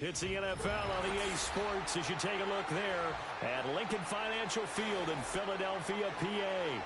It's the NFL on EA Sports as you take a look there at Lincoln Financial Field in Philadelphia, PA.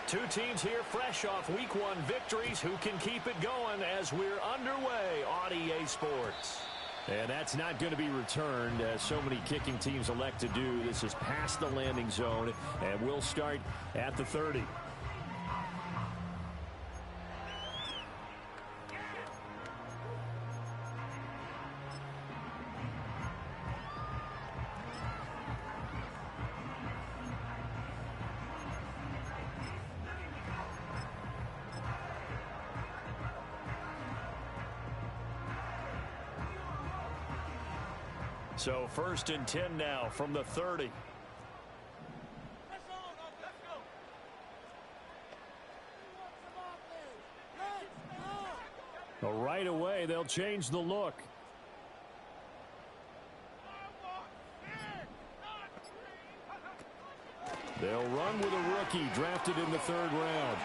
Two teams here fresh off Week 1 victories who can keep it going as we're underway on EA Sports. And that's not going to be returned as so many kicking teams elect to do. This is past the landing zone, and we'll start at the 30. So 1st and 10 now from the 30. Right away, they'll change the look. They'll run with a rookie drafted in the 3rd round.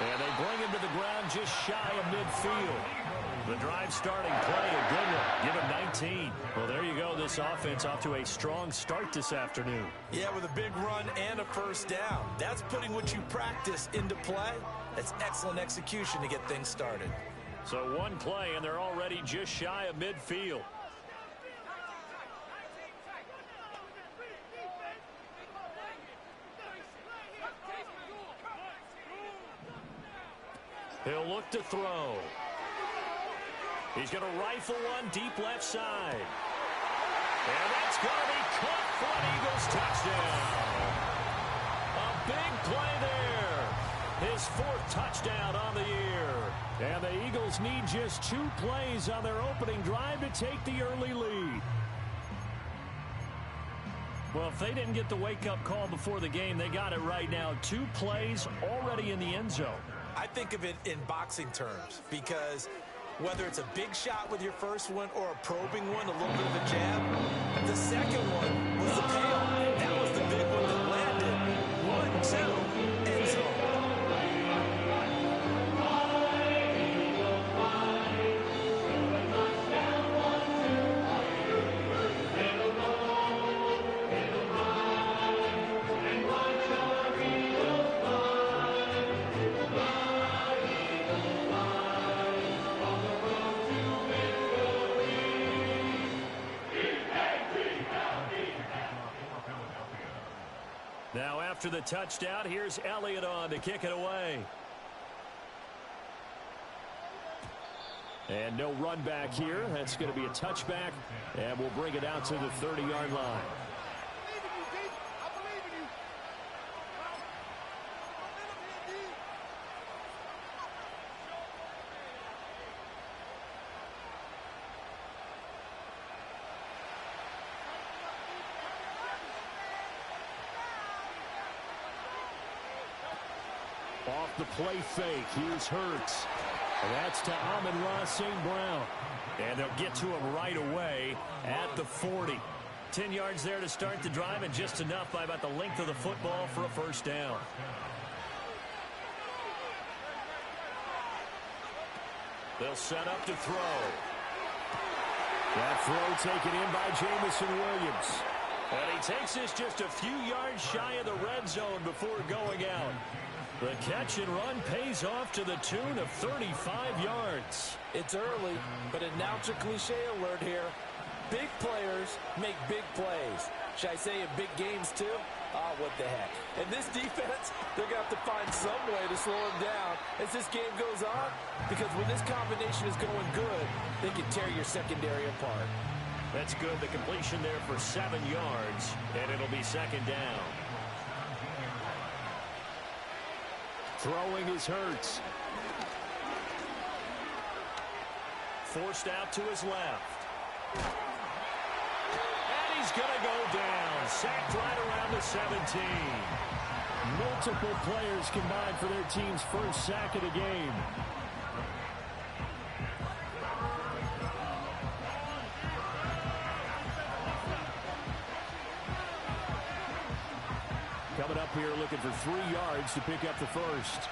And they bring him to the ground just shy of midfield. The drive starting play, a good one. Give him 19. Well, there you go. This offense off to a strong start this afternoon. Yeah, with a big run and a 1st down. That's putting what you practice into play. That's excellent execution to get things started. So one play, and they're already just shy of midfield. He'll look to throw. He's going to rifle one deep left side. And that's going to be caught for an Eagles touchdown. A big play there. His 4th touchdown on the year. And the Eagles need just 2 plays on their opening drive to take the early lead. Well, if they didn't get the wake-up call before the game, they got it right now. 2 plays already in the end zone. I think of it in boxing terms because whether it's a big shot with your first one or a probing one, a little bit of a jab, the second one was the payoff. That was the big one that landed. 1, 2, end zone. Now after the touchdown, here's Elliott on to kick it away. And no run back here. That's going to be a touchback, and we'll bring it out to the 30-yard line. Off the play fake, here's Hurts. And that's to Amon-Ra St. Brown. And they'll get to him right away at the 40. 10 yards there to start the drive, and just enough by about the length of the football for a 1st down. They'll set up to throw. That throw taken in by Jamison Williams. And he takes this just a few yards shy of the red zone before going out. The catch and run pays off to the tune of 35 yards. It's early, but announce a cliche alert here. Big players make big plays. Should I say in big games too? Oh, what the heck. And this defense, they're going to have to find some way to slow him down as this game goes on, because when this combination is going good, they can tear your secondary apart. That's good. The completion there for 7 yards, and it'll be 2nd down. Throwing is Hurts. Forced out to his left. And he's going to go down. Sacked right around the 17. Multiple players combined for their team's first sack of the game. Coming up here looking for 3 yards to pick up the first.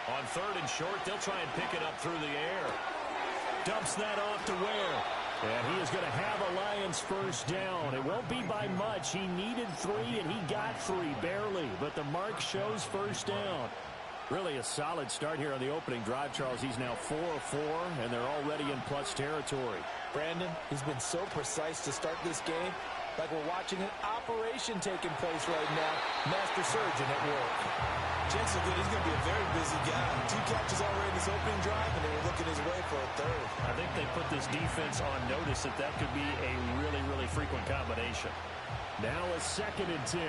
On 3rd and short, they'll try and pick it up through the air. Dumps that off to Ware. And he is going to have a Lions first down. It won't be by much. He needed 3, and he got 3, barely. But the mark shows first down. Really a solid start here on the opening drive, Charles. He's now 4 of 4, and they're already in plus territory. Brandon, he's been so precise to start this game. Like we're watching an operation taking place right now. Master surgeon at work. Jensen, he's going to be a very busy guy. 2 catches already in this opening drive, and they were looking his way for a 3rd. I think they put this defense on notice that that could be a really, really frequent combination. Now a 2nd and 10.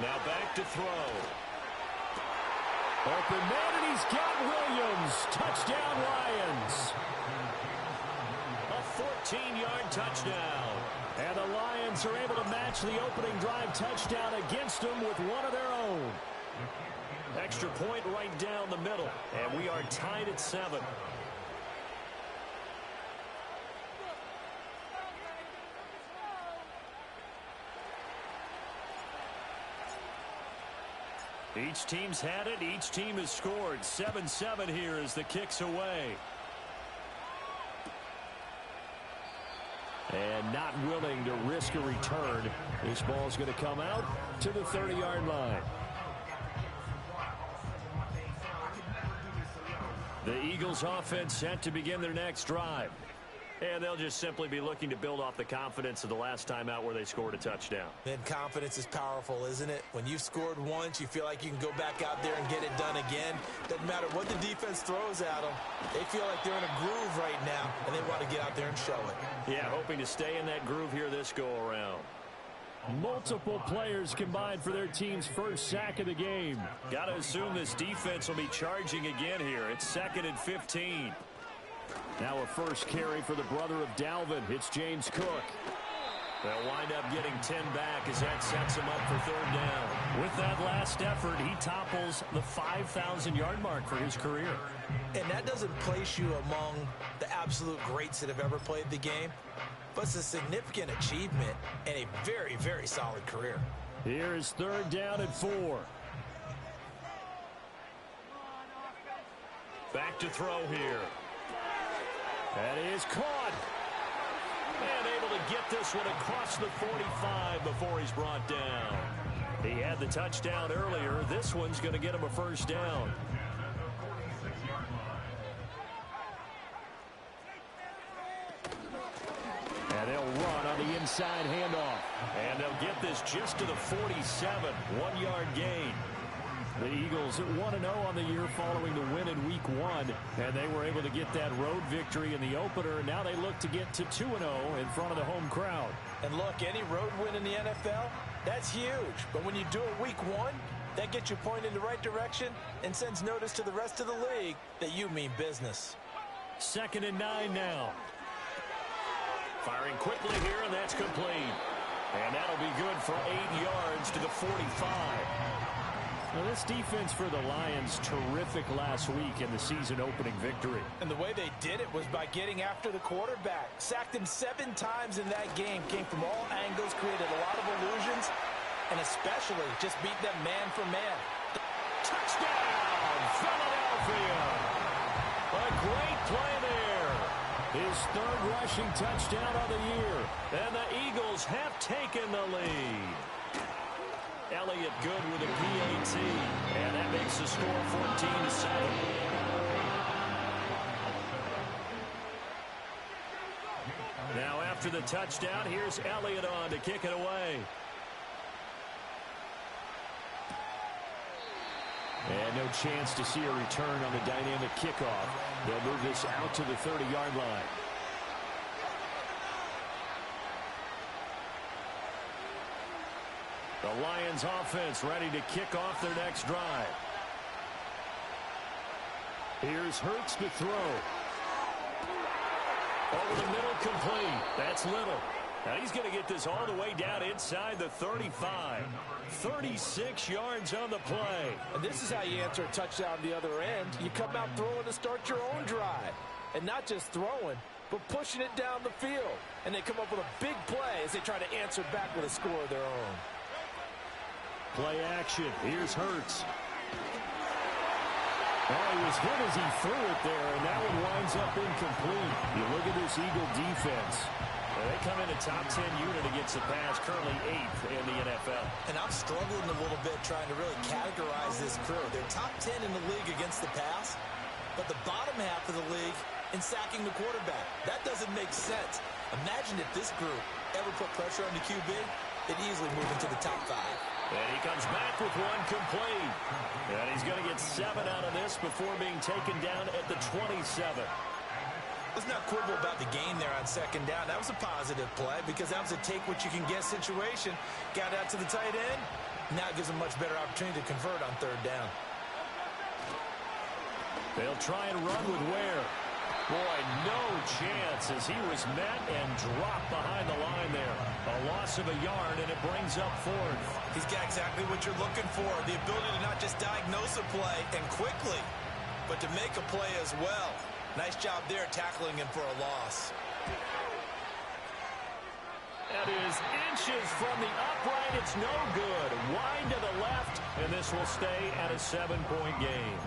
Now back to throw. Open man, and he's got Williams. Touchdown, Lions. A 14-yard touchdown. And the Lions are able to match the opening drive touchdown against them with one of their own. Extra point right down the middle. And we are tied at 7. Each team's had it. Each team has scored. 7-7 here as the kick's away. And not willing to risk a return. This ball's going to come out to the 30-yard line. The Eagles offense set to begin their next drive. And they'll just simply be looking to build off the confidence of the last time out where they scored a touchdown. Then confidence is powerful, isn't it? When you've scored once, you feel like you can go back out there and get it done again. Doesn't matter what the defense throws at them. They feel like they're in a groove right now, and they want to get out there and show it. Yeah, hoping to stay in that groove here this go-around. Multiple players combined for their team's first sack of the game. Got to assume this defense will be charging again here. It's 2nd and 15. Now a first carry for the brother of Dalvin. It's James Cook. They'll wind up getting 10 back as that sets him up for 3rd down. With that last effort, he topples the 5,000-yard mark for his career. And that doesn't place you among the absolute greats that have ever played the game, but it's a significant achievement and a very, very solid career. Here is 3rd down and 4. Back to throw here. That is caught. And able to get this one across the 45 before he's brought down. He had the touchdown earlier. This one's going to get him a first down. And they'll run on the inside handoff. And they'll get this just to the 47. 1-yard gain. The Eagles 1-0 on the year following the win in Week 1, and they were able to get that road victory in the opener. Now they look to get to 2-0 in front of the home crowd. And look, any road win in the NFL, that's huge. But when you do it Week 1, that gets you pointed in the right direction and sends notice to the rest of the league that you mean business. 2nd and 9 now. Firing quickly here, and that's complete. And that'll be good for 8 yards to the 45. Now, this defense for the Lions, terrific last week in the season-opening victory. And the way they did it was by getting after the quarterback. Sacked him 7 times in that game. Came from all angles, created a lot of illusions, and especially just beat them man for man. Touchdown, Philadelphia! A great play there. His 3rd rushing touchdown of the year. And the Eagles have taken the lead. Elliott good with a PAT, and that makes the score 14-7. Now after the touchdown, here's Elliott on to kick it away. And no chance to see a return on the dynamic kickoff. They'll move this out to the 30-yard line. The Lions offense ready to kick off their next drive. Here's Hurts to throw. Over the middle, complete. That's Little. Now he's going to get this all the way down inside the 35. 36 yards on the play. And this is how you answer a touchdown the other end. You come out throwing to start your own drive. And not just throwing, but pushing it down the field. And they come up with a big play as they try to answer back with a score of their own. Play action. Here's Hurts. Oh, he was hit as he threw it there, and that one winds up incomplete. You look at this Eagle defense. They come in a top 10 unit against the pass, currently 8th in the NFL. And I'm struggling a little bit trying to really categorize this crew. They're top 10 in the league against the pass, but the bottom half of the league in sacking the quarterback. That doesn't make sense. Imagine if this group ever put pressure on the QB, they'd easily move into the top 5. And he comes back with one complete. And he's going to get 7 out of this before being taken down at the 27. Let's not quibble about the gain there on second down. That was a positive play because that was a take-what-you-can-get situation. Got out to the tight end. Now it gives them much better opportunity to convert on third down. They'll try and run with Ware. Boy, no chance as he was met and dropped behind the line there. A loss of a yard, and it brings up 4th. He's got exactly what you're looking for, the ability to not just diagnose a play and quickly, but to make a play as well. Nice job there tackling him for a loss. That is inches from the upright. It's no good. Wide to the left, and this will stay at a 7-point game.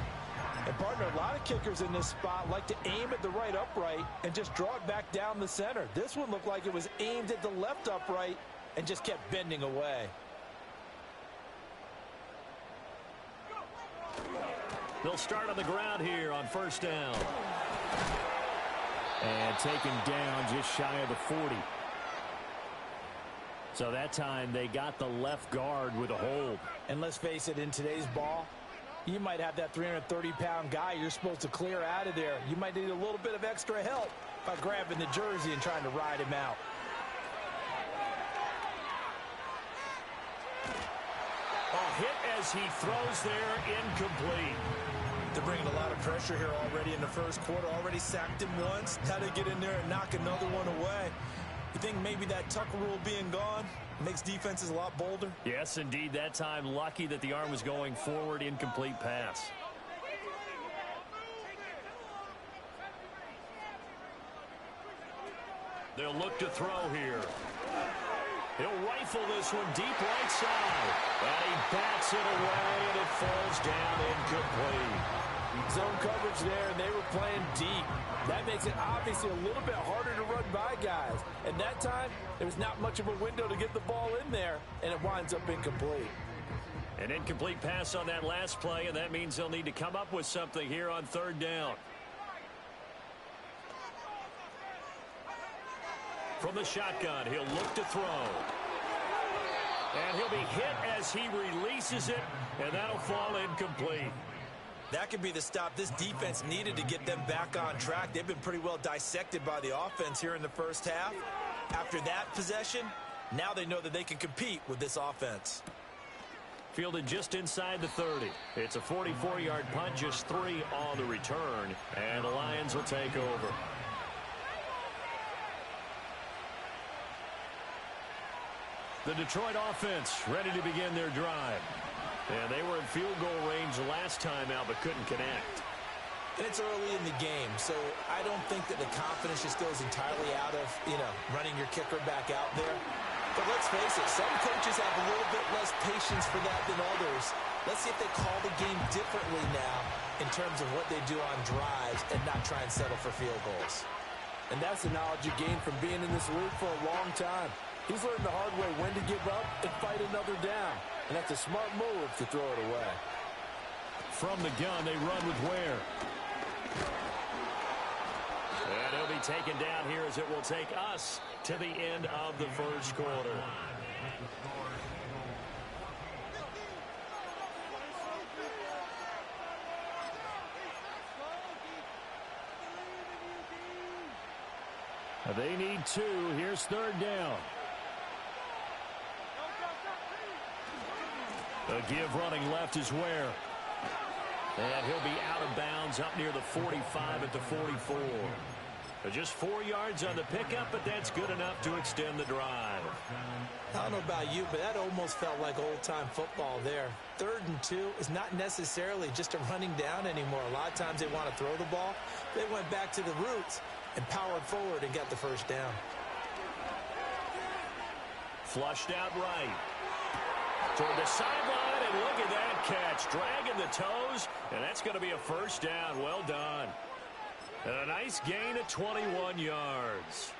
And, partner, a lot of kickers in this spot like to aim at the right upright and just draw it back down the center. This one looked like it was aimed at the left upright and just kept bending away. They'll start on the ground here on first down. And taken down just shy of the 40. So that time they got the left guard with a hold. And let's face it, in today's ball, you might have that 330-pound guy you're supposed to clear out of there. You might need a little bit of extra help by grabbing the jersey and trying to ride him out. A hit as he throws there, incomplete. They're bringing a lot of pressure here already in the first quarter. Already sacked him once. How to get in there and knock another one away. You think maybe that Tucker rule being gone makes defenses a lot bolder? Yes, indeed. That time, lucky that the arm was going forward, incomplete pass. They'll look to throw here. He'll rifle this one deep right side. And he bats it away, and it falls down incomplete. Zone coverage there, and they were playing deep. That makes it obviously a little bit harder to run by guys. And that time, there was not much of a window to get the ball in there, and it winds up incomplete. An incomplete pass on that last play, and that means they'll need to come up with something here on third down. From the shotgun, he'll look to throw. And he'll be hit as he releases it, and that'll fall incomplete. That could be the stop this defense needed to get them back on track. They've been pretty well dissected by the offense here in the first half. After that possession, now they know that they can compete with this offense. Fielded just inside the 30. It's a 44-yard punt, just 3 on the return, and the Lions will take over. The Detroit offense ready to begin their drive. And they were in field goal range last time out, but couldn't connect. And it's early in the game, so I don't think that the confidence just goes entirely out of, running your kicker back out there. But let's face it, some coaches have a little bit less patience for that than others. Let's see if they call the game differently now in terms of what they do on drives and not try and settle for field goals. And that's the knowledge you gain from being in this league for a long time. He's learned the hard way when to give up and fight another down. And that's a smart move to throw it away. From the gun, they run with Ware. And he'll be taken down here as it will take us to the end of the first quarter. They need 2. Here's third down. A give running left is where. And he'll be out of bounds up near the 45 at the 44. Just 4 yards on the pickup, but that's good enough to extend the drive. I don't know about you, but that almost felt like old-time football there. 3rd and 2 is not necessarily just a running down anymore. A lot of times they want to throw the ball. They went back to the roots and powered forward and got the first down. Flushed out right. Toward the sideline, and look at that catch. Dragging the toes, and that's going to be a first down. Well done. And a nice gain of 21 yards.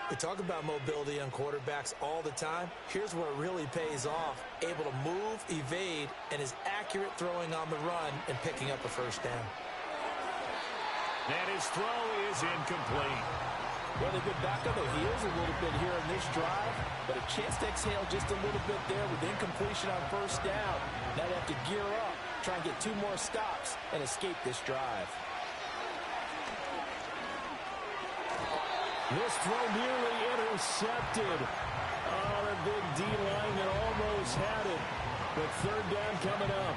We talk about mobility on quarterbacks all the time. Here's where it really pays off. Able to move, evade, and is accurate throwing on the run and picking up a first down. And his throw is incomplete. Well, they've been back on their heels a little bit here in this drive, but a chance to exhale just a little bit there with incompletion on first down. Now they have to gear up, try and get 2 more stops, and escape this drive. This throw nearly intercepted. Oh, the big D lineman almost had it. But 3rd down coming up.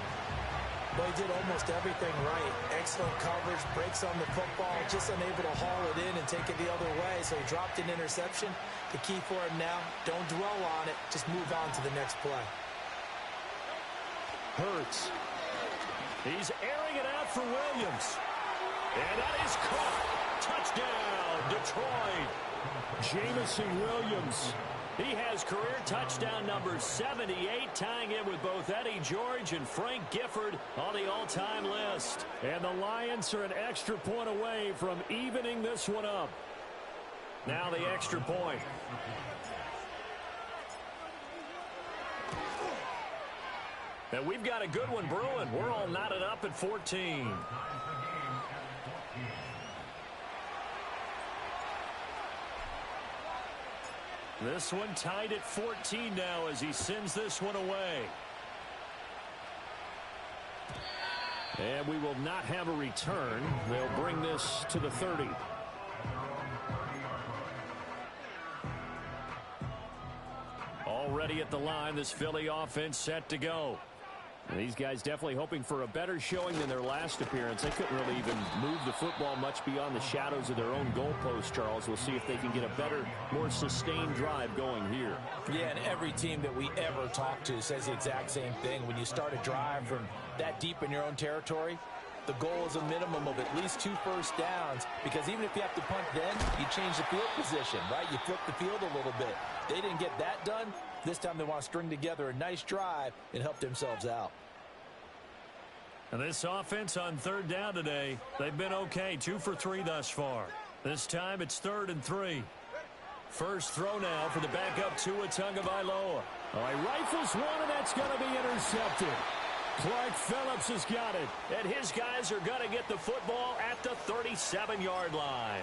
Well, he did almost everything right. Excellent coverage, breaks on the football, just unable to haul it in and take it the other way. So he dropped an interception. The key for him now, don't dwell on it. Just move on to the next play. Hurts. He's airing it out for Williams. And that is caught. Touchdown, Detroit. Jamison Williams. He has career touchdown number 78, tying it with both Eddie George and Frank Gifford on the all-time list. And the Lions are an extra point away from evening this one up. Now the extra point. And we've got a good one brewing. We're all knotted up at 14. This one tied at 14 now as he sends this one away. And we will not have a return. They'll bring this to the 30. Already at the line, this Philly offense set to go. And these guys definitely hoping for a better showing than their last appearance. They couldn't really even move the football much beyond the shadows of their own goalpost, Charles. We'll see if they can get a better, more sustained drive going here. Yeah, and every team that we ever talk to says the exact same thing. When you start a drive from that deep in your own territory, the goal is a minimum of at least 2 first downs, because even if you have to punt then, you change the field position, right? You flip the field a little bit. They didn't get that done. This time they want to string together a nice drive and help themselves out. And this offense on 3rd down today, they've been okay. 2 for 3 thus far. This time it's 3rd and 3. First throw now for the backup Tua Tagovailoa. All right, rifles one, and that's going to be intercepted. Clark Phillips has got it. And his guys are going to get the football at the 37-yard line.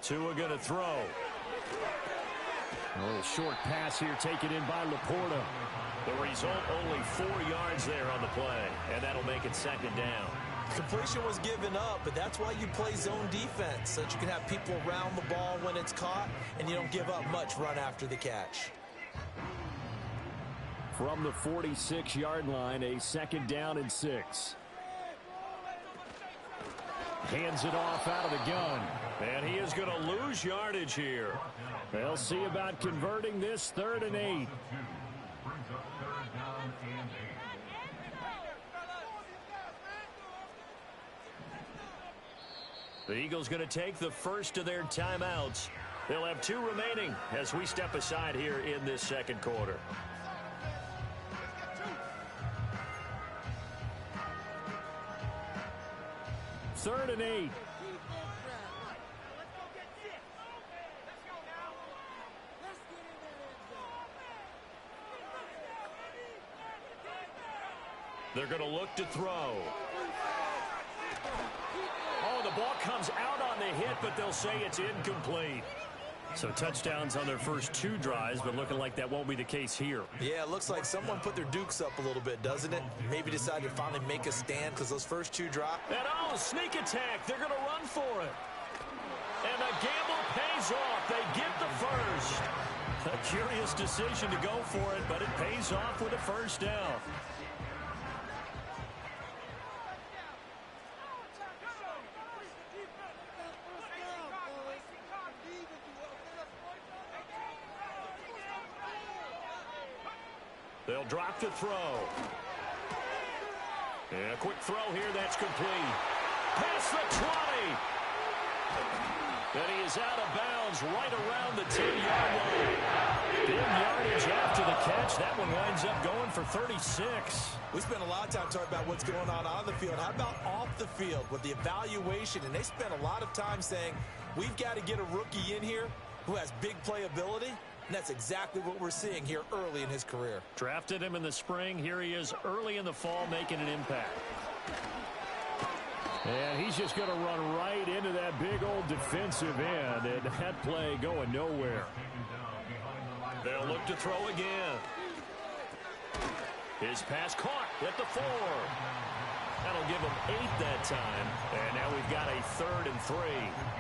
Tua going to throw. A little short pass here taken in by Laporta. The result, only 4 yards there on the play, and that'll make it 2nd down. Completion was given up, but that's why you play zone defense, so that you can have people around the ball when it's caught, and you don't give up much run after the catch. From the 46-yard line, a 2nd down and 6. Hands it off out of the gun. And he is going to lose yardage here. They'll see about converting this 3rd and 8. The Eagles going to take the first of their timeouts. They'll have 2 remaining as we step aside here in this 2nd quarter. Third and 8. They're going to look to throw. Oh, the ball comes out on the hit, but they'll say it's incomplete. So touchdowns on their first 2 drives, but looking like that won't be the case here. Yeah, it looks like someone put their dukes up a little bit, doesn't it? Maybe decided to finally make a stand because those first 2 drives. And sneak attack. They're going to run for it. And the gamble pays off. They get the first. A curious decision to go for it, but it pays off with a first down. They'll drop to throw. And a quick throw here. That's complete. Past the 20. And he is out of bounds right around the 10-yard line. Big yardage after the catch. That one winds up going for 36. We spent a lot of time talking about what's going on the field. How about off the field with the evaluation? And they spent a lot of time saying, we've got to get a rookie in here who has big playability. And that's exactly what we're seeing here early in his career. Drafted him in the spring. Here he is early in the fall making an impact. And he's just going to run right into that big old defensive end. And that play going nowhere. They'll look to throw again. His pass caught at the 4. That'll give him 8 that time. And now we've got a 3rd and 3.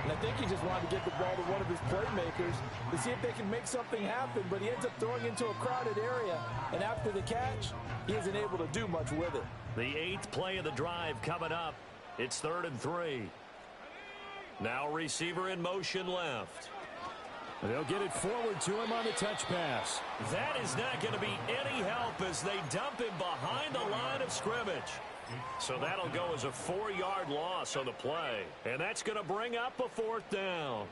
And I think he just wanted to get the ball to one of his playmakers to see if they can make something happen, but he ends up throwing into a crowded area. And after the catch, he isn't able to do much with it. The 8th play of the drive coming up. It's 3rd and 3. Now receiver in motion left. They'll get it forward to him on the touch pass. That is not going to be any help as they dump him behind the line of scrimmage. So that'll go as a 4-yard loss on the play. And that's going to bring up a 4th down.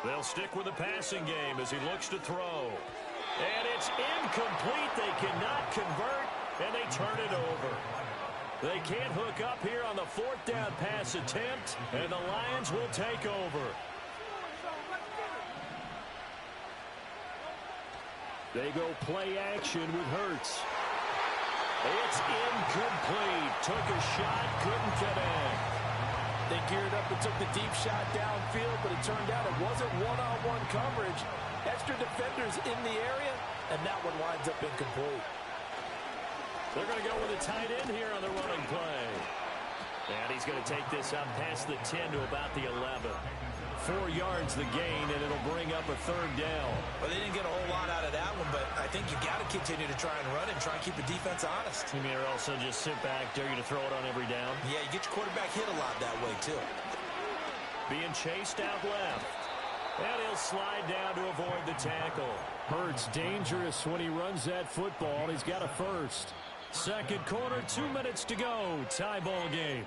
They'll stick with the passing game as he looks to throw. And it's incomplete. They cannot convert, and they turn it over. They can't hook up here on the 4th down pass attempt, and the Lions will take over. They go play action with Hurts. It's incomplete. Took a shot, couldn't connect. They geared up and took the deep shot downfield, but it turned out it wasn't one-on-one coverage. Extra defenders in the area, and that one winds up incomplete. They're going to go with a tight end here on the running play. And he's going to take this up past the 10 to about the 11. 4 yards the gain, and it'll bring up a 3rd down. Well, they didn't get a whole lot out of that one, but I think you got to continue to try and run and try and keep the defense honest. You mean, or also just sit back, dare you to throw it on every down? Yeah, you get your quarterback hit a lot that way, too. Being chased out left. And he'll slide down to avoid the tackle. Hurts dangerous when he runs that football. He's got a first. Second quarter, 2 minutes to go. Tie ball game.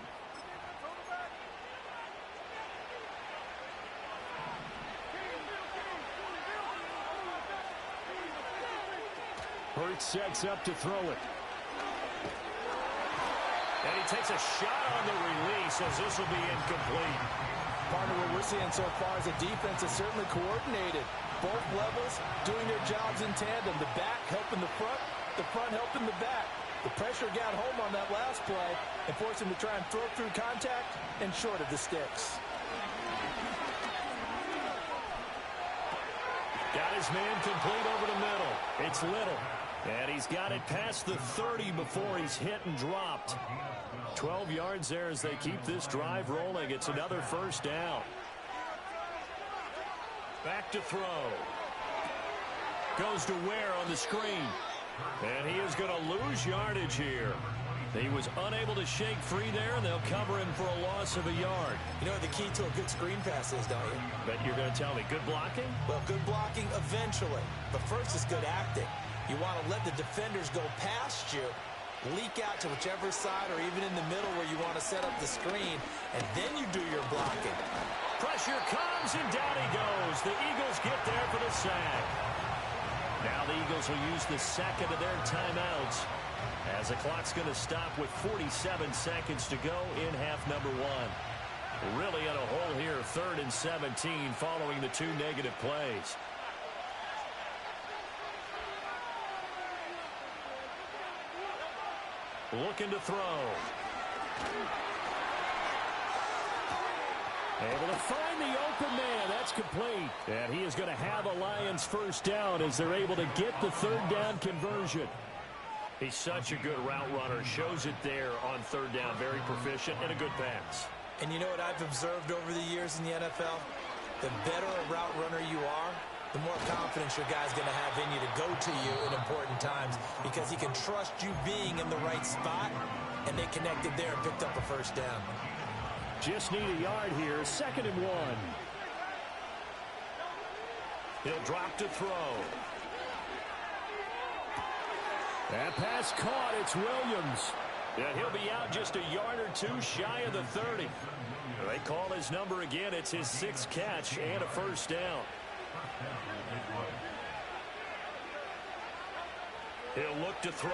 Hurts sets up to throw it. And he takes a shot on the release as this will be incomplete. Partner, what we're seeing so far is a defense is certainly coordinated. Both levels doing their jobs in tandem. The back helping the front helping the back. The pressure got home on that last play and forced him to try and throw through contact and short of the sticks. Got his man complete over the middle. It's Little. And he's got it past the 30 before he's hit and dropped. 12 yards there as they keep this drive rolling. It's another first down. Back to throw. Goes to Ware on the screen. And he is going to lose yardage here. He was unable to shake free there, and they'll cover him for a loss of a yard. You know what the key to a good screen pass is, don't you? Bet you're going to tell me. Good blocking? Well, good blocking eventually. But first is good acting. You want to let the defenders go past you, leak out to whichever side or even in the middle where you want to set up the screen, and then you do your blocking. Pressure comes, and down he goes. The Eagles get there for the sack. Now the Eagles will use the second of their timeouts as the clock's going to stop with 47 seconds to go in half number 1. Really in a hole here, 3rd and 17 following the 2 negative plays. Looking to throw. Able to find the open man. That's complete. And he is going to have a Lions first down as they're able to get the third down conversion. He's such a good route runner. Shows it there on third down. Very proficient and a good pass. And you know what I've observed over the years in the NFL? The better a route runner you are, the more confidence your guy's going to have in you to go to you in important times because he can trust you being in the right spot, and they connected there and picked up a first down. Just need a yard here. 2nd and 1. He'll drop to throw. That pass caught. It's Williams. And he'll be out just a yard or two shy of the 30. They call his number again. It's his 6th catch and a first down. He'll look to throw.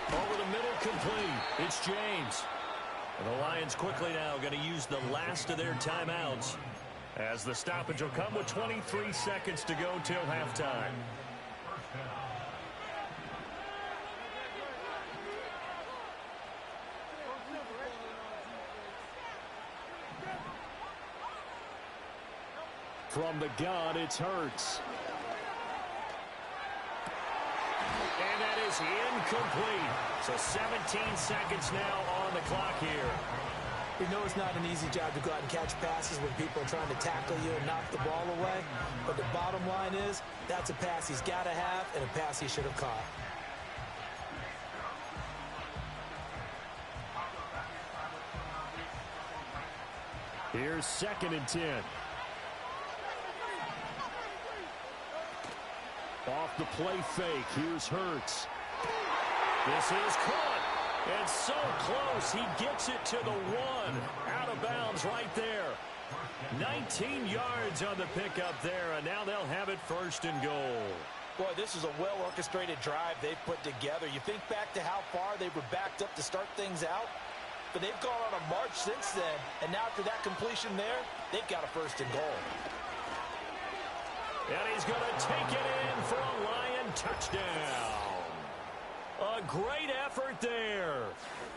Over the middle, complete. It's James. And the Lions quickly now going to use the last of their timeouts as the stoppage will come with 23 seconds to go till halftime. From the gun, it's Hurts. And that is incomplete. So 17 seconds now on the clock here. We know it's not an easy job to go out and catch passes when people are trying to tackle you and knock the ball away. But the bottom line is, that's a pass he's got to have and a pass he should have caught. Here's 2nd and 10. Off the play fake. Here's Hurts. This is caught. And so close. He gets it to the 1. Out of bounds right there. 19 yards on the pickup there. And now they'll have it 1st and goal. Boy, this is a well-orchestrated drive they've put together. You think back to how far they were backed up to start things out. But they've gone on a march since then. And now after that completion there, they've got a 1st and goal. And he's going to take it in for a Lion touchdown. A great effort there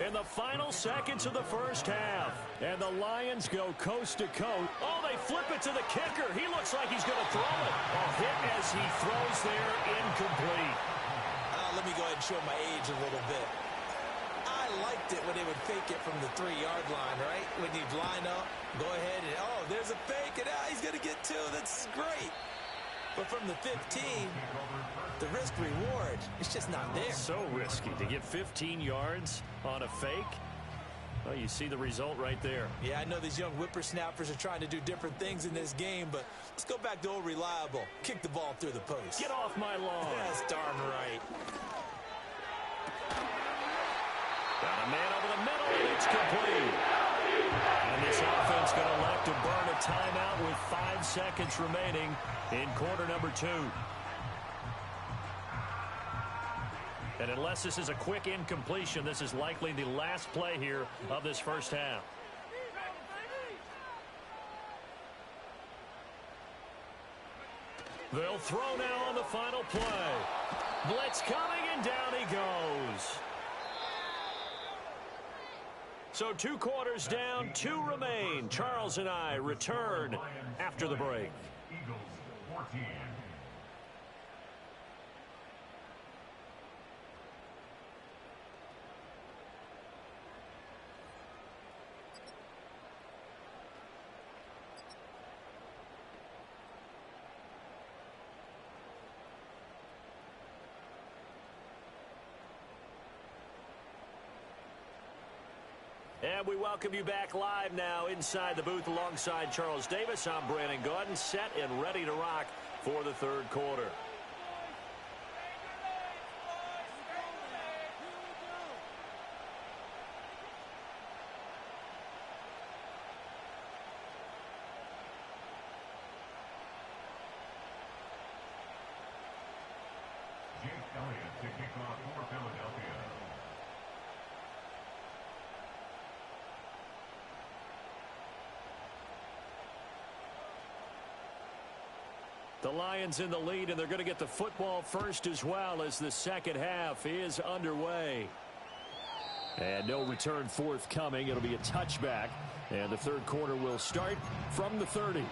in the final seconds of the first half. And the Lions go coast to coast. Oh, they flip it to the kicker. He looks like he's going to throw it. A hit as he throws there, incomplete. Let me go ahead and show my age a little bit. I liked it when they would fake it from the 3-yard line, right? When you'd line up, go ahead and, oh, there's a fake, and he's going to get 2. That's great. But from the 15, the risk-reward, it's just not there. So risky to get 15 yards on a fake. Well, you see the result right there. Yeah, I know these young whippersnappers are trying to do different things in this game, but let's go back to old reliable. Kick the ball through the post. Get off my lawn. That's darn right. Got a man over the middle, and it's complete. And this offense going to elect to burn a timeout with 5 seconds remaining in quarter number 2. And unless this is a quick incompletion, this is likely the last play here of this first half. They'll throw now on the final play. Blitz coming, and down he goes. So 2 quarters down, 2 remain. Charles and I return after the break. Eagles 14. And we welcome you back live now inside the booth alongside Charles Davis. I'm Brandon Gordon, set and ready to rock for the 3rd quarter. Jake Elliott to kick off for Philadelphia. The Lions in the lead, and they're going to get the football first as well as the second half is underway. And no return forthcoming. It'll be a touchback, and the third quarter will start from the 30.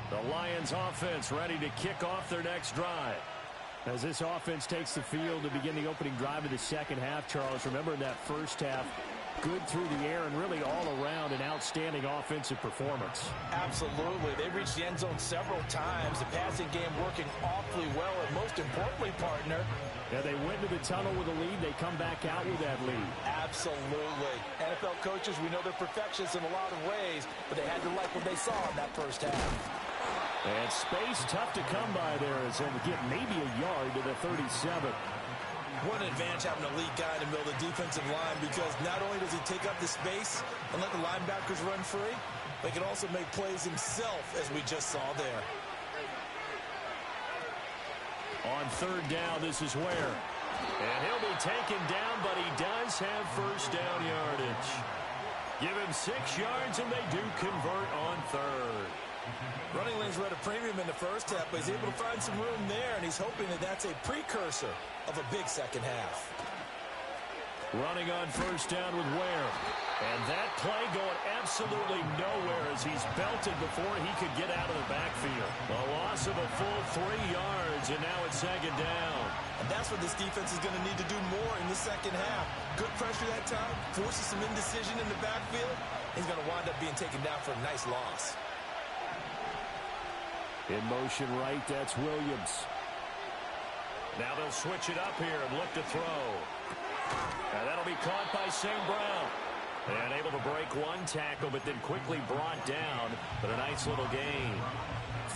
The Lions offense ready to kick off their next drive. As this offense takes the field to begin the opening drive of the second half, Charles, remember in that first half, good through the air and really all around an outstanding offensive performance. Absolutely. They reached the end zone several times. The passing game working awfully well, and most importantly, partner, yeah, they went to the tunnel with a lead. They come back out with that lead. Absolutely. NFL coaches, we know they're perfectionists in a lot of ways, but they had to like what they saw in that first half. And space tough to come by there as they'll get maybe a yard to the 37. What an advantage having a lead guy in the middle of the defensive line, because not only does he take up the space and let the linebackers run free, but he can also make plays himself, as we just saw there. On third down, this is Ware. And he'll be taken down, but he does have first down yardage. Give him 6 yards, and they do convert on third. Running lanes were at a premium in the first half, but he's able to find some room there, and he's hoping that that's a precursor of a big second half. Running on first down with Ware. And that play going absolutely nowhere as he's belted before he could get out of the backfield. A loss of a full 3 yards, and now it's second down. And that's what this defense is going to need to do more in the second half. Good pressure that time, forces some indecision in the backfield. He's going to wind up being taken down for a nice loss. In motion right, that's Williams. Now they'll switch it up here and look to throw. And that'll be caught by St. Brown. And able to break one tackle, but then quickly brought down. But a nice little gain.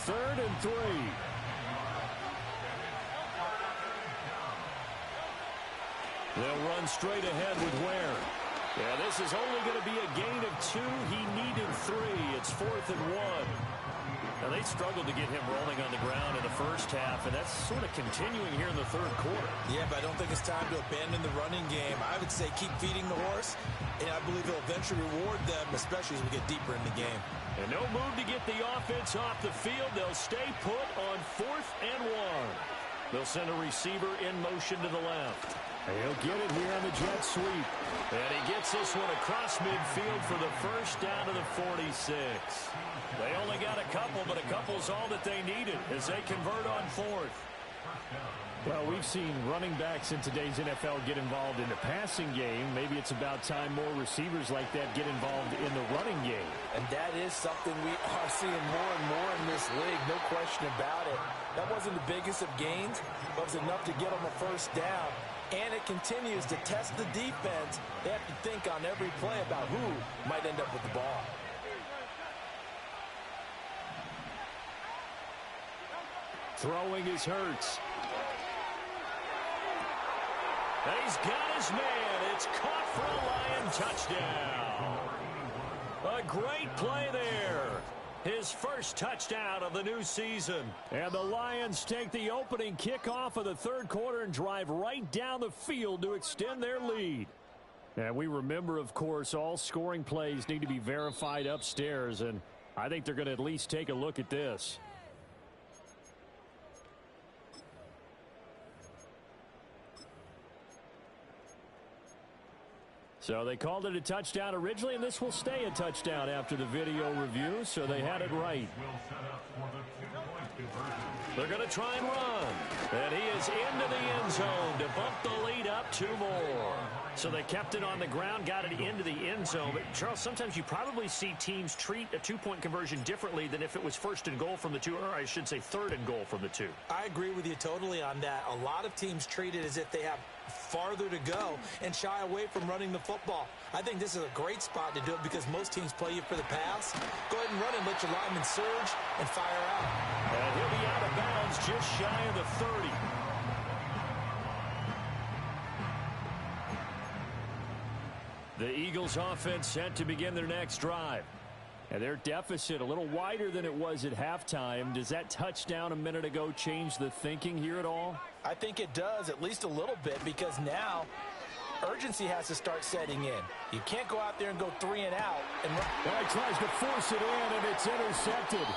3rd and 3. They'll run straight ahead with Ware. Yeah, this is only going to be a gain of 2. He needed 3. It's 4th and 1. Now, they struggled to get him rolling on the ground in the first half, and that's sort of continuing here in the third quarter. Yeah, but I don't think it's time to abandon the running game. I would say keep feeding the horse, and I believe he'll eventually reward them, especially as we get deeper in the game. And no move to get the offense off the field. They'll stay put on 4th and 1. They'll send a receiver in motion to the left. And he'll get it here on the jet sweep. And he gets this one across midfield for the first down to the 46. They only got a couple, but a couple's all that they needed as they convert on 4th. Well, we've seen running backs in today's NFL get involved in the passing game. Maybe it's about time more receivers like that get involved in the running game. And that is something we are seeing more and more in this league, no question about it. That wasn't the biggest of gains, but it was enough to get them a first down. And it continues to test the defense. They have to think on every play about who might end up with the ball. Throwing is Hurts. And he's got his man. It's caught for a Lion touchdown. A great play there. His first touchdown of the new season. And the Lions take the opening kickoff of the third quarter and drive right down the field to extend their lead. And we remember, of course, all scoring plays need to be verified upstairs. And I think they're going to at least take a look at this. So they called it a touchdown originally, and this will stay a touchdown after the video review, so they had it right. They're going to try and run. And he is into the end zone to bump the lead up 2 more. So they kept it on the ground, got it into the end zone. But, Charles, sometimes you probably see teams treat a 2-point conversion differently than if it was 1st and goal from the 2, or I should say 3rd and goal from the 2. I agree with you totally on that. A lot of teams treat it as if they have farther to go and shy away from running the football. I think this is a great spot to do it because most teams play you for the pass. Go ahead and run and let your linemen surge and fire out. And he'll be out of bounds just shy of the 30. The Eagles offense set to begin their next drive. And their deficit a little wider than it was at halftime. Does that touchdown a minute ago change the thinking here at all? I think it does, at least a little bit, because now urgency has to start setting in. You can't go out there and go 3 and out. Well, he tries to force it in, and it's intercepted.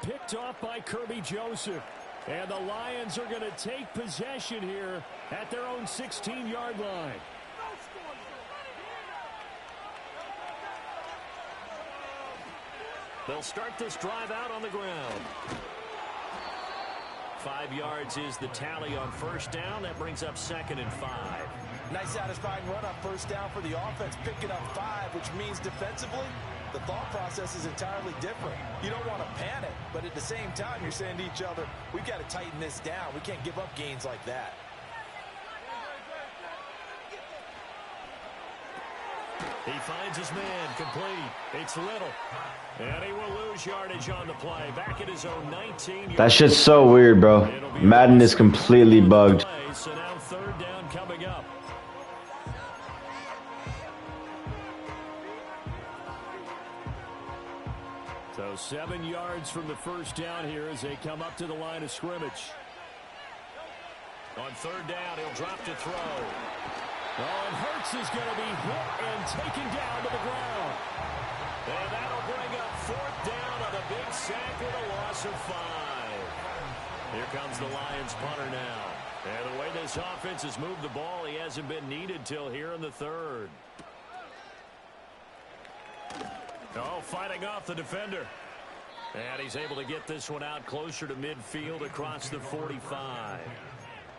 Picked off by Kirby Joseph. And the Lions are going to take possession here at their own 16-yard line. They'll start this drive out on the ground. 5 yards is the tally on first down. That brings up 2nd and 5. Nice satisfying run on first down for the offense, picking up 5, which means defensively, the thought process is entirely different. You don't want to panic, but at the same time, you're saying to each other, we've got to tighten this down. We can't give up gains like that. He finds his man, complete. It's Little. And he will lose yardage on the play. Back at his own 19. That shit's so weird, bro. Madden is completely bugged. So now 3rd down coming up. So 7 yards from the first down here as they come up to the line of scrimmage. On 3rd down, he'll drop to throw. Oh, and Hurts is going to be hit and taken down to the ground. And that'll bring up 4th down on a big sack with a loss of 5. Here comes the Lions punter now. And the way this offense has moved the ball, he hasn't been needed till here in the 3rd. Oh, fighting off the defender. And he's able to get this one out closer to midfield across the 45.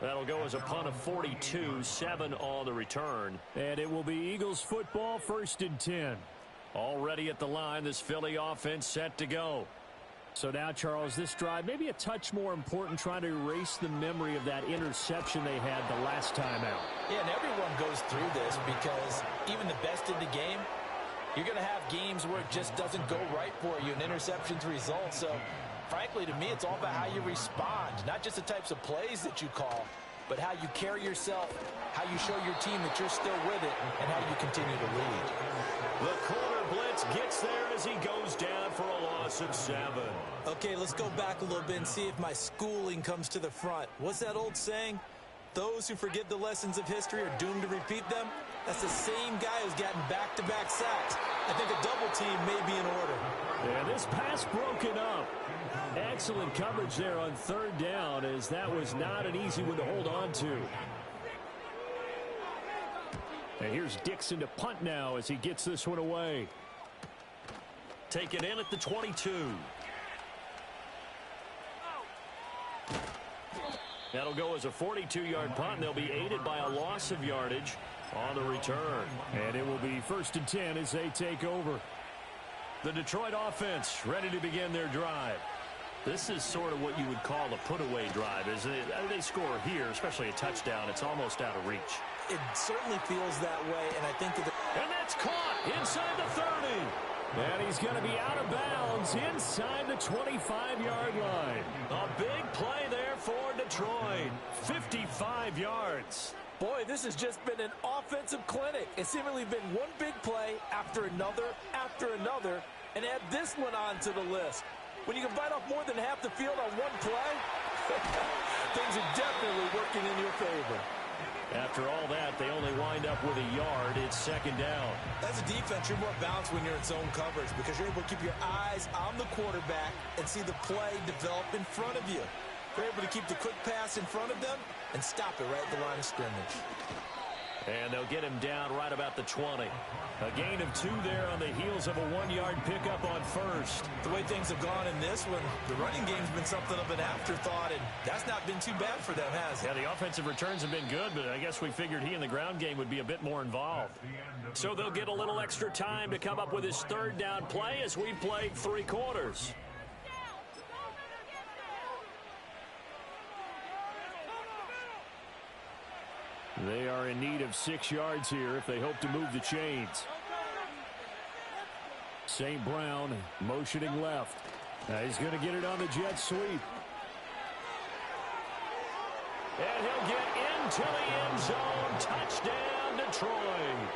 That'll go as a punt of 42, 7 on the return. And it will be Eagles football, 1st and 10. Already at the line, this Philly offense set to go. So now, Charles, this drive maybe a touch more important, trying to erase the memory of that interception they had the last time out. Yeah, and everyone goes through this because even the best in the game, you're going to have games where it just doesn't go right for you, and interceptions result. So, frankly, to me, it's all about how you respond, not just the types of plays that you call, but how you carry yourself, how you show your team that you're still with it, and how you continue to lead. The corner blitz gets there as he goes down for a loss of 7. Okay, let's go back a little bit and see if my schooling comes to the front. What's that old saying? Those who forget the lessons of history are doomed to repeat them. That's the same guy who's gotten back-to-back sacks. I think a double team may be in order. And this pass broken up. Excellent coverage there on 3rd down, as that was not an easy one to hold on to. And here's Dixon to punt now as he gets this one away. Taken in at the 22. That'll go as a 42-yard punt, and they'll be aided by a loss of yardage on the return. And it will be 1st and 10 as they take over. The Detroit offense ready to begin their drive. This is sort of what you would call a put-away drive, isn't it? They score here, especially a touchdown. It's almost out of reach. It certainly feels that way, and I think that... And that's caught inside the 30. And he's going to be out of bounds inside the 25-yard line. A big play there for Detroit. 55 yards. Boy, this has just been an offensive clinic. It's seemingly been one big play after another, and add this one onto the list. When you can bite off more than half the field on one play, things are definitely working in your favor. After all that, they only wind up with a yard. It's 2nd down. As a defense, you're more balanced when you're in zone coverage because you're able to keep your eyes on the quarterback and see the play develop in front of you. You're able to keep the quick pass in front of them and stop it right at the line of scrimmage. And they'll get him down right about the 20. A gain of 2 there on the heels of a 1-yard pickup on 1st. The way things have gone in this one, the running game's been something of an afterthought, and that's not been too bad for them, has it? Yeah, the offensive returns have been good, but I guess we figured he in the ground game would be a bit more involved. So they'll get a little extra time to come up with his 3rd down play as we played 3 quarters. They are in need of 6 yards here if they hope to move the chains. St. Brown motioning left. Now he's going to get it on the jet sweep. And he'll get into the end zone. Touchdown, Detroit.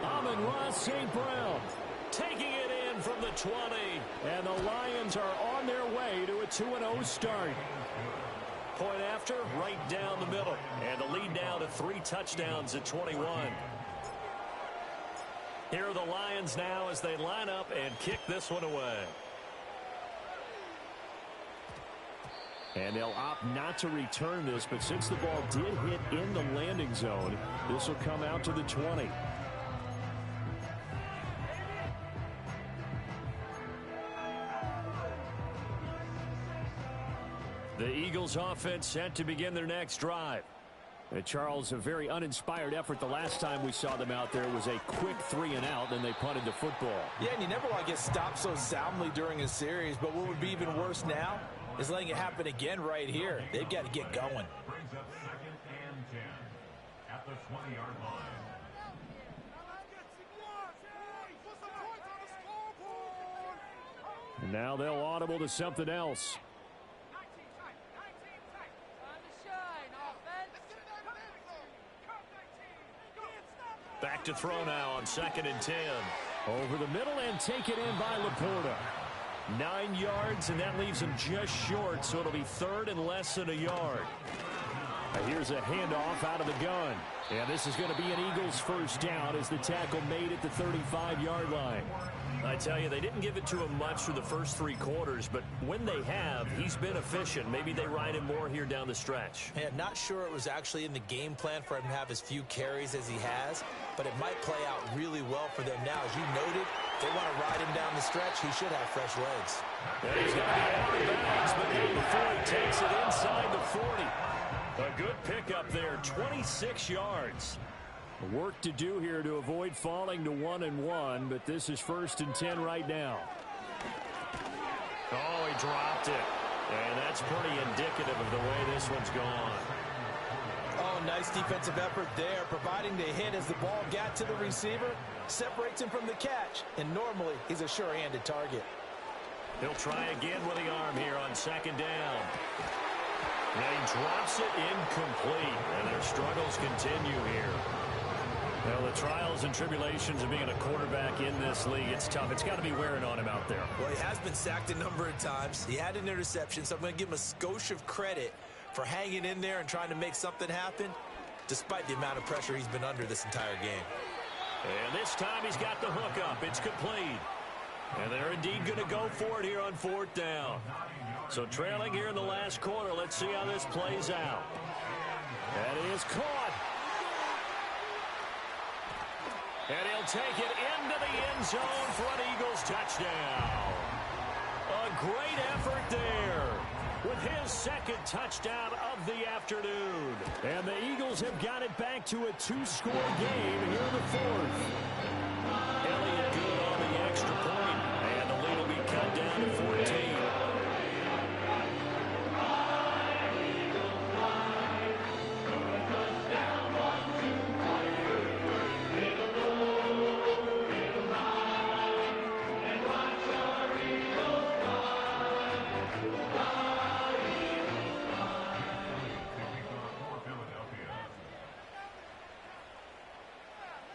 Amon-Ra St. Brown taking it in in from the 20. And the Lions are on their way to a 2-0 start. Point after, right down the middle. And the lead now to 3 touchdowns at 21. Here are the Lions now as they line up and kick this one away. And they'll opt not to return this, but since the ball did hit in the landing zone, this will come out to the 20. The Eagles offense set to begin their next drive. Charles, a very uninspired effort the last time we saw them out there was a quick 3-and-out, then they punted the football. Yeah, and you never want to get stopped so soundly during a series, but what would be even worse now is letting it happen again right here. They've got to get going. Brings up 2nd and 10 at the 20-yard line. And now they'll audible to something else. Back to throw now on 2nd and 10. Over the middle and taken in by Laporta. 9 yards, and that leaves him just short, so it'll be 3rd and less than a yard. Here's a handoff out of the gun. And this is going to be an Eagles first down as the tackle made at the 35-yard line. I tell you, they didn't give it to him much for the first 3 quarters, but when they have, he's been efficient. Maybe they ride him more here down the stretch. Yeah, not sure it was actually in the game plan for him to have as few carries as he has, but it might play out really well for them now. As you noted, they want to ride him down the stretch. He should have fresh legs. And he's going to be out of bounds, but then before he takes it inside the 40. A good pickup there, 26 yards. Work to do here to avoid falling to 1-1, but this is 1st and 10 right now. Oh, he dropped it. And that's pretty indicative of the way this one's gone. Oh, nice defensive effort there, providing the hit as the ball got to the receiver, separates him from the catch, and normally he's a sure-handed target. He'll try again with the arm here on 2nd down. And he drops it incomplete, and their struggles continue here. Well, the trials and tribulations of being a quarterback in this league, it's tough. It's got to be wearing on him out there. Well, he has been sacked a number of times. He had an interception, so I'm going to give him a skosh of credit for hanging in there and trying to make something happen, despite the amount of pressure he's been under this entire game. And this time he's got the hook up. It's complete. And they're indeed going to go for it here on 4th down. So trailing here in the last quarter, let's see how this plays out. That is caught. And he'll take it into the end zone for an Eagles touchdown. A great effort there with his 2nd touchdown of the afternoon. And the Eagles have got it back to a 2-score game here in the 4th. Elliott good on the extra point, and the lead will be cut down to 14.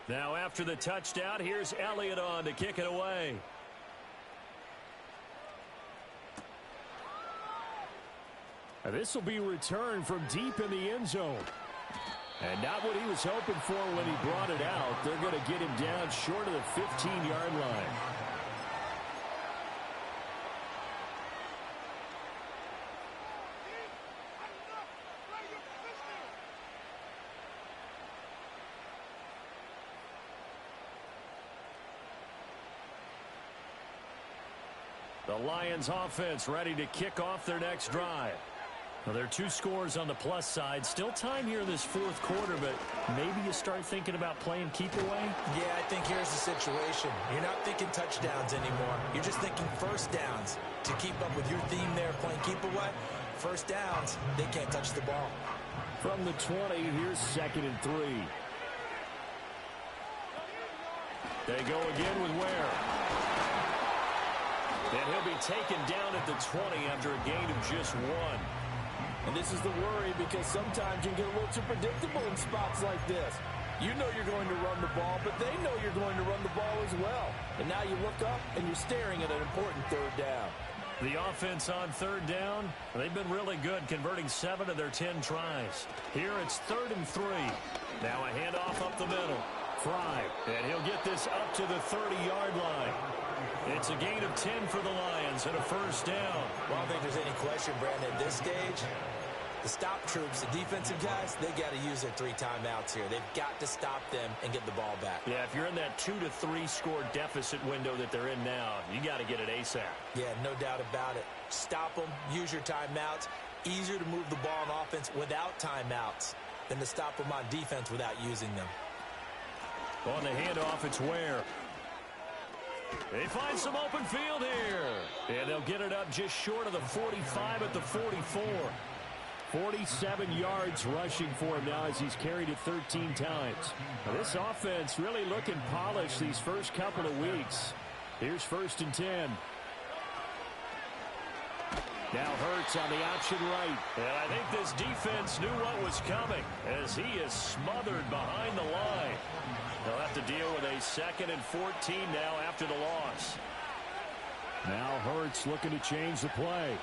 Now after the touchdown, here's Elliott on to kick it away. And this will be returned from deep in the end zone. And not what he was hoping for when he brought it out. They're going to get him down short of the 15-yard line. The Lions offense ready to kick off their next drive. Well, there are 2 scores on the plus side. Still time here in this 4th quarter, but maybe you start thinking about playing keep away? Yeah, I think here's the situation. You're not thinking touchdowns anymore. You're just thinking first downs. To keep up with your theme there, playing keep away, first downs, they can't touch the ball. From the 20, here's 2nd and 3. They go again with Ware. And he'll be taken down at the 20 after a gain of just 1. And this is the worry because sometimes you can get a little too predictable in spots like this. You know you're going to run the ball, but they know you're going to run the ball as well. And now you look up, and you're staring at an important third down. The offense on third down, they've been really good, converting 7 of their 10 tries. Here it's 3rd and 3. Now a handoff up the middle. Fry, and he'll get this up to the 30-yard line. It's a gain of 10 for the Lions and a first down. Well, I don't think there's any question, Brandon, at this stage. The stop troops, the defensive guys, they got to use their 3 timeouts here. They've got to stop them and get the ball back. Yeah, if you're in that 2 to 3 score deficit window that they're in now, you got to get it ASAP. Yeah, no doubt about it. Stop them, use your timeouts. Easier to move the ball on offense without timeouts than to stop them on defense without using them. On the handoff, it's Ware. They find some open field here. And they'll get it up just short of the 45 at the 44. 47 yards rushing for him now as he's carried it 13 times. Now, this offense really looking polished these first couple of weeks. Here's 1st and 10. Now Hurts on the option right. And I think this defense knew what was coming as he is smothered behind the line. They'll have to deal with a 2nd and 14 now after the loss. Now Hurts looking to change the play.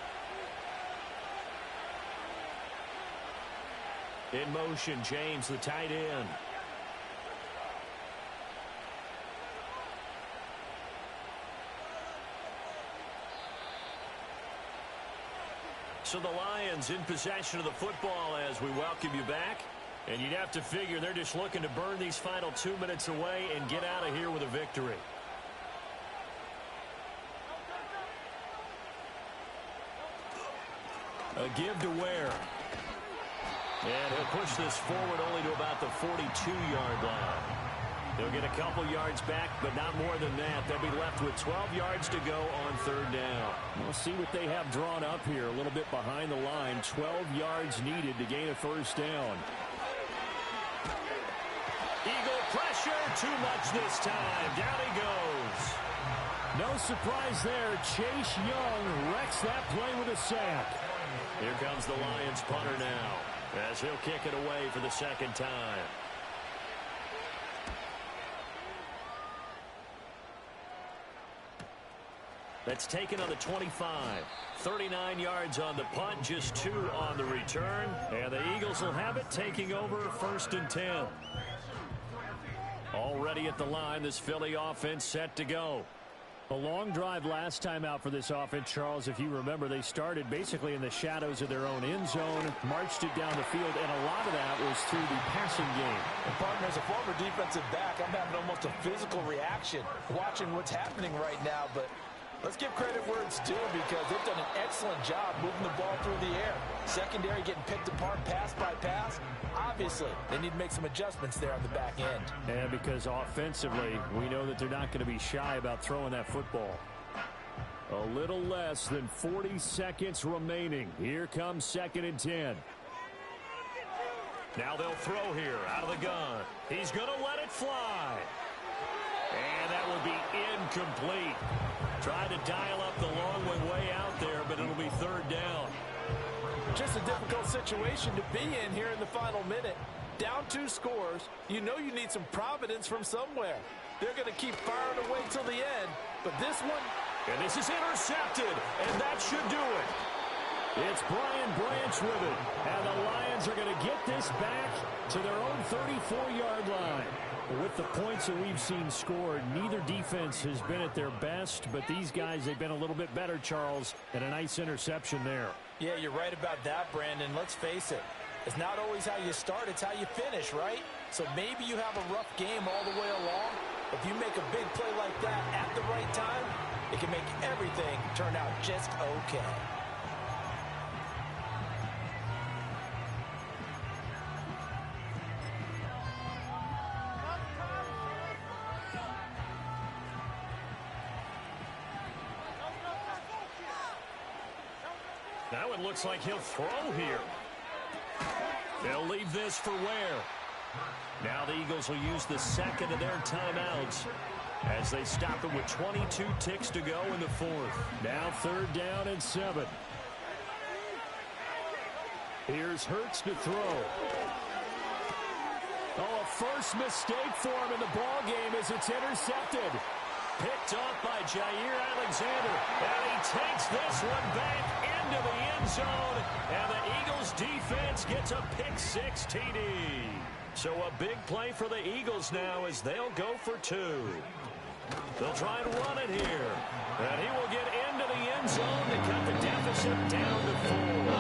In motion, James, the tight end. So the Lions in possession of the football as we welcome you back. And you'd have to figure they're just looking to burn these final 2 minutes away and get out of here with a victory. A give to Ware. And he'll push this forward only to about the 42-yard line. They'll get a couple yards back, but not more than that. They'll be left with 12 yards to go on 3rd down. We'll see what they have drawn up here. A little bit behind the line. 12 yards needed to gain a first down. Eagle pressure. Too much this time. Down he goes. No surprise there. Chase Young wrecks that play with a sack. Here comes the Lions punter now, as he'll kick it away for the 2nd time. That's taken on the 25. 39 yards on the punt, just 2 on the return. And the Eagles will have it, taking over 1st and 10. Already at the line, this Philly offense set to go. A long drive last time out for this offense, Charles. If you remember, they started basically in the shadows of their own end zone, marched it down the field, and a lot of that was through the passing game. And partner, as a former defensive back, I'm having almost a physical reaction watching what's happening right now, but let's give credit where it's due because they've done an excellent job moving the ball through the air. Secondary getting picked apart pass by pass. Obviously, they need to make some adjustments there on the back end. And because offensively, we know that they're not going to be shy about throwing that football. A little less than 40 seconds remaining. Here comes 2nd and 10. Now they'll throw here out of the gun. He's going to let it fly. And that will be incomplete. Tried to dial up the long way out there, but it'll be 3rd down. Just a difficult situation to be in here in the final minute. Down 2 scores. You know you need some providence from somewhere. They're going to keep firing away till the end. But this one... And this is intercepted, and that should do it. It's Brian Branch with it. And the Lions are going to get this back to their own 34-yard line. With the points that we've seen scored, neither defense has been at their best, but these guys, they've been a little bit better, Charles, and a nice interception there. Yeah, you're right about that, Brandon. Let's face it. It's not always how you start, it's how you finish, right? So maybe you have a rough game all the way along. If you make a big play like that at the right time, it can make everything turn out just okay. Now it looks like he'll throw here. They'll leave this for Ware. Now the Eagles will use the 2nd of their timeouts as they stop it with 22 ticks to go in the 4th. Now 3rd down and 7. Here's Hurts to throw. Oh, a first mistake for him in the ball game as it's intercepted. Picked off by Jair Alexander. And he takes this one back into the end zone. And the Eagles defense gets a pick-6 TD. So a big play for the Eagles now as they'll go for 2. They'll try and run it here. And he will get into the end zone to cut the deficit down to 4.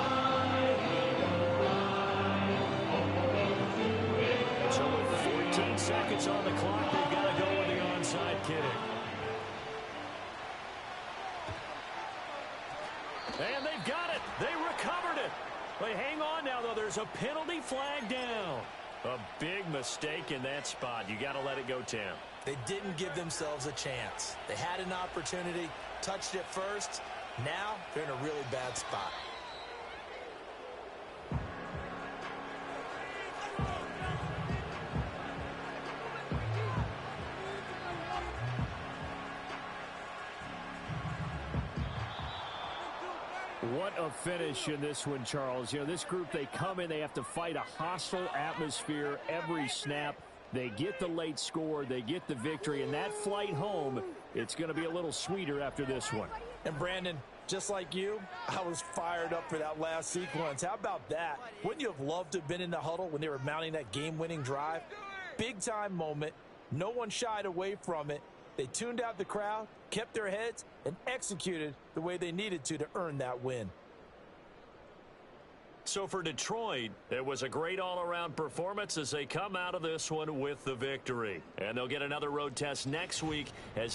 So with 14 seconds on the clock, they've got to go with the onside kick. And they've got it. They recovered it. They hang on now, though. There's a penalty flag down. A big mistake in that spot. You got to let it go, Tim. They didn't give themselves a chance. They had an opportunity, touched it first. Now they're in a really bad spot. What a finish in this one, Charles. You know, this group, they come in, they have to fight a hostile atmosphere every snap. They get the late score, they get the victory, and that flight home, it's going to be a little sweeter after this one. And Brandon, just like you, I was fired up for that last sequence. How about that? Wouldn't you have loved to have been in the huddle when they were mounting that game-winning drive? Big-time moment. No one shied away from it. They tuned out the crowd, kept their heads, and executed the way they needed to earn that win. So for Detroit, it was a great all-around performance as they come out of this one with the victory. And they'll get another road test next week as